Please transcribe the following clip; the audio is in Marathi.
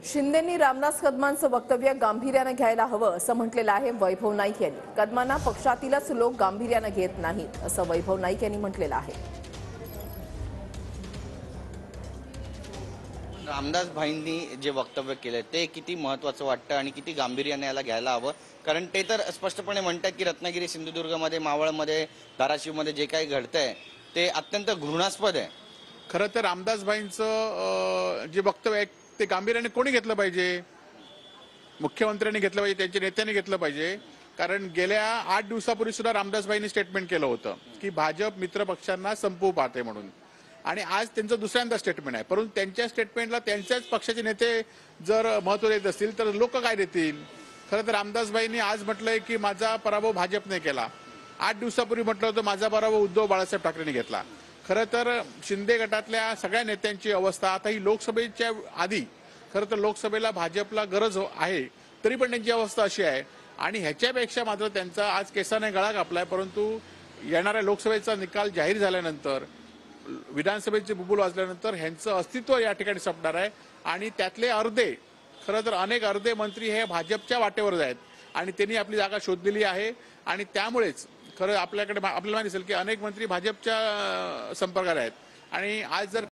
शिंदेंनी रामदास कदमांचं वक्तव्य गांभीर्याने घ्यायला हवं असं म्हटलेलं आहे वैभव नाईक यांनी। कदमांना पक्षातीलच लोक गांभीर्याने घेत नाहीत असं वैभव नाईक यांनी म्हटलेलं आहे। रामदास भाईंनी जे वक्तव्य केले ते किती महत्त्वाचं वाटतं आणि किती गांभीर्याने याला घ्यायला हवं, कारण ते तर स्पष्टपणे म्हणतात की रत्नागिरी, सिंधुदुर्गमध्ये, मावळमध्ये, धाराशिवमध्ये जे काही घडतंय ते अत्यंत घृणास्पद आहे। खरं तर रामदास भाईंचं जे वक्तव्य आहे ते गांभीर्याने कोणी घेतलं पाहिजे? मुख्यमंत्र्यांनी घेतलं पाहिजे, त्यांच्या नेत्यांनी घेतलं पाहिजे। कारण गेल्या 8 दिवसापूर्वी सुद्धा रामदास भाईंनी स्टेटमेंट केलं होतं की भाजप मित्र पक्षांना संपवू पाहते म्हणून, आणि आज त्यांचं दुसऱ्यांदा स्टेटमेंट आहे। परंतु त्यांच्या स्टेटमेंटला त्यांच्याच पक्षाचे नेते जर महत्त्व देत असतील तर लोक काय देतील? खरं तर रामदास भाईंनी आज म्हटलंय की माझा पराभव भाजपने केला, 8 दिवसापूर्वी म्हटलं होतं माझा पराभव उद्धव बाळासाहेब ठाकरेंनी घेतला। खरं तर शिंदे गटातल्या सगळ्या नेत्यांची अवस्था आता ही लोकसभेच्या आधी, खरं तर लोकसभेला भाजपला गरज आहे तरी पण त्यांची अवस्था अशी आहे, आणि ह्याच्यापेक्षा मात्र त्यांचा आज केसाने गळा कापलाय। परंतु येणाऱ्या लोकसभेचा निकाल जाहीर झाल्यानंतर, विधानसभेचे बुबुल वाजल्यानंतर ह्यांचं अस्तित्व या ठिकाणी संपणार आहे, आणि त्यातले अर्धे, खरं तर अनेक अर्धे मंत्री हे भाजपच्या वाटेवर आहेत आणि त्यांनी आपली जागा शोधलेली आहे। आणि त्यामुळेच खरं आपल्याला माहिती असेल की अनेक मंत्री भाजपच्या संपर्कात आहेत, आणि आज जर